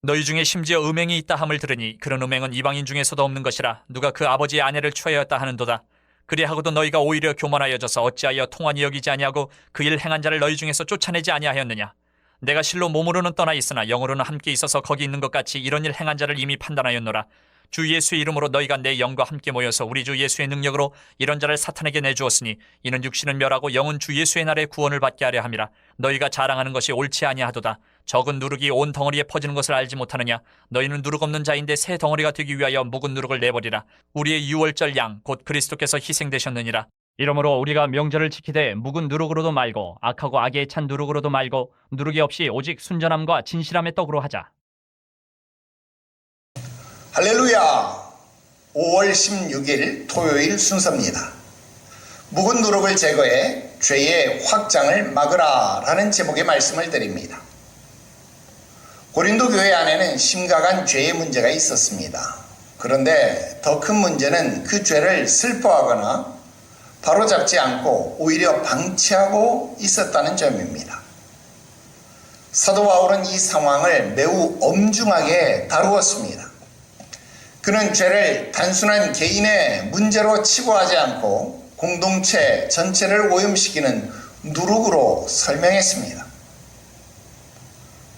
너희 중에 심지어 음행이 있다 함을 들으니 그런 음행은 이방인 중에서도 없는 것이라 누가 그 아버지의 아내를 취하였다 하는도다. 그리하고도 너희가 오히려 교만하여져서 어찌하여 통한이 여기지 아니하고 그 일 행한 자를 너희 중에서 쫓아내지 아니하였느냐. 내가 실로 몸으로는 떠나 있으나 영으로는 함께 있어서 거기 있는 것 같이 이런 일 행한 자를 이미 판단하였노라. 주 예수의 이름으로 너희가 내 영과 함께 모여서 우리 주 예수의 능력으로 이런 자를 사탄에게 내주었으니 이는 육신은 멸하고 영은 주 예수의 날에 구원을 받게 하려 함이라. 너희가 자랑하는 것이 옳지 아니하도다. 적은 누룩이 온 덩어리에 퍼지는 것을 알지 못하느냐. 너희는 누룩 없는 자인데 새 덩어리가 되기 위하여 묵은 누룩을 내버리라. 우리의 유월절 양 곧 그리스도께서 희생되셨느니라. 이러므로 우리가 명절을 지키되 묵은 누룩으로도 말고 악하고 악에 찬 누룩으로도 말고 누룩이 없이 오직 순전함과 진실함의 떡으로 하자. 할렐루야. 5월 16일 토요일 순서입니다. 묵은 누룩을 제거해 죄의 확장을 막으라 라는 제목의 말씀을 드립니다. 고린도 교회 안에는 심각한 죄의 문제가 있었습니다. 그런데 더 큰 문제는 그 죄를 슬퍼하거나 바로잡지 않고 오히려 방치하고 있었다는 점입니다. 사도 바울은 이 상황을 매우 엄중하게 다루었습니다. 그는 죄를 단순한 개인의 문제로 치부하지 않고 공동체 전체를 오염시키는 누룩으로 설명했습니다.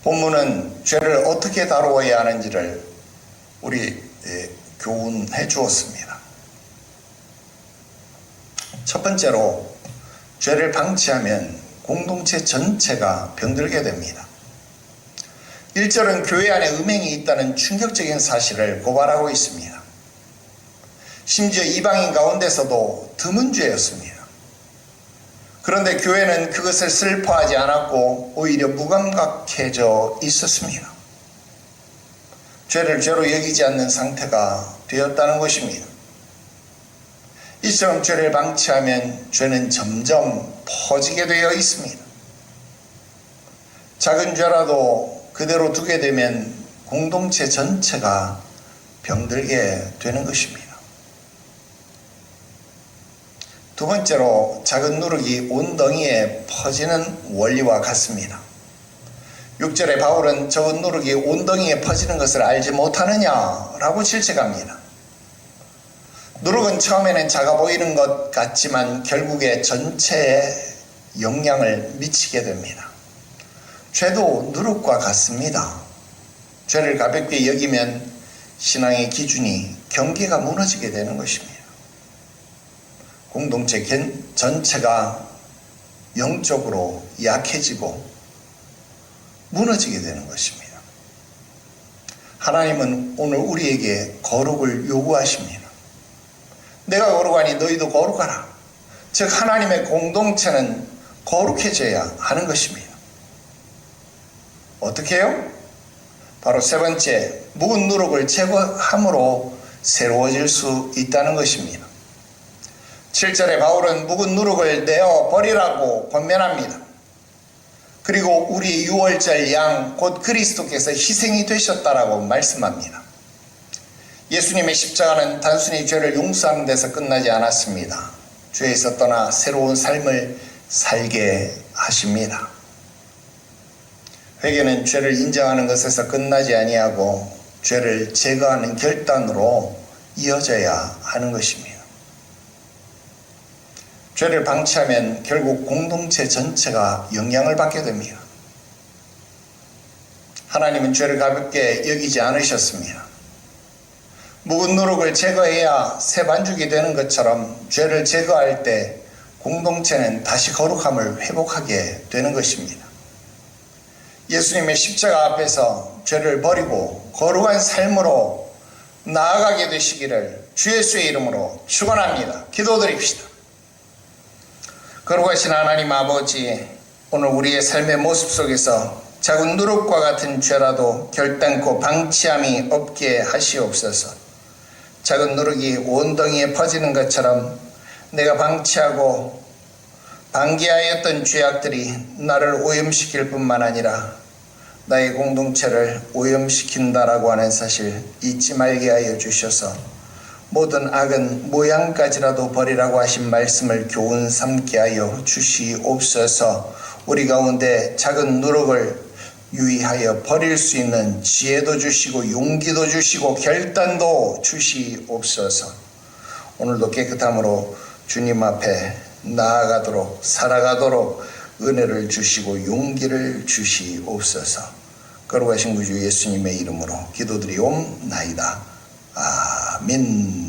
본문은 죄를 어떻게 다루어야 하는지를 우리 교훈해 주었습니다. 첫 번째로 죄를 방치하면 공동체 전체가 병들게 됩니다. 1절은 교회 안에 음행이 있다는 충격적인 사실을 고발하고 있습니다. 심지어 이방인 가운데서도 드문 죄였습니다. 그런데 교회는 그것을 슬퍼하지 않았고 오히려 무감각해져 있었습니다. 죄를 죄로 여기지 않는 상태가 되었다는 것입니다. 이처럼 죄를 방치하면 죄는 점점 퍼지게 되어 있습니다. 작은 죄라도 그대로 두게 되면 공동체 전체가 병들게 되는 것입니다. 두 번째로 작은 누룩이 온덩이에 퍼지는 원리와 같습니다. 6절에 바울은 적은 누룩이 온덩이에 퍼지는 것을 알지 못하느냐라고 질책합니다. 누룩은 처음에는 작아 보이는 것 같지만 결국에 전체에 영향을 미치게 됩니다. 죄도 누룩과 같습니다. 죄를 가볍게 여기면 신앙의 기준이 경계가 무너지게 되는 것입니다. 공동체 전체가 영적으로 약해지고 무너지게 되는 것입니다. 하나님은 오늘 우리에게 거룩을 요구하십니다. 내가 거룩하니 너희도 거룩하라. 즉 하나님의 공동체는 거룩해져야 하는 것입니다. 어떻게 해요? 바로 세 번째, 묵은 누룩을 제거함으로 새로워질 수 있다는 것입니다. 7절에 바울은 묵은 누룩을 내어 버리라고 권면합니다. 그리고 우리 유월절 양 곧 그리스도께서 희생이 되셨다라고 말씀합니다. 예수님의 십자가는 단순히 죄를 용서하는 데서 끝나지 않았습니다. 죄에서 떠나 새로운 삶을 살게 하십니다. 회개는 죄를 인정하는 것에서 끝나지 아니하고 죄를 제거하는 결단으로 이어져야 하는 것입니다. 죄를 방치하면 결국 공동체 전체가 영향을 받게 됩니다. 하나님은 죄를 가볍게 여기지 않으셨습니다. 묵은 누룩을 제거해야 새 반죽이 되는 것처럼 죄를 제거할 때 공동체는 다시 거룩함을 회복하게 되는 것입니다. 예수님의 십자가 앞에서 죄를 버리고 거룩한 삶으로 나아가게 되시기를 주 예수의 이름으로 축원합니다. 기도드립시다. 거룩하신 하나님 아버지, 오늘 우리의 삶의 모습 속에서 작은 누룩과 같은 죄라도 결단코 방치함이 없게 하시옵소서. 작은 누룩이 온덩이에 퍼지는 것처럼 내가 방치하고 방기하였던 죄악들이 나를 오염시킬 뿐만 아니라 나의 공동체를 오염시킨다라고 하는 사실 잊지 말게 하여 주셔서 모든 악은 모양까지라도 버리라고 하신 말씀을 교훈 삼게 하여 주시옵소서. 우리 가운데 작은 누룩을 유의하여 버릴 수 있는 지혜도 주시고 용기도 주시고 결단도 주시옵소서. 오늘도 깨끗함으로 주님 앞에 나아가도록 살아가도록 은혜를 주시고 용기를 주시옵소서. 거룩하신 구주 예수님의 이름으로 기도드리옵나이다. 아멘.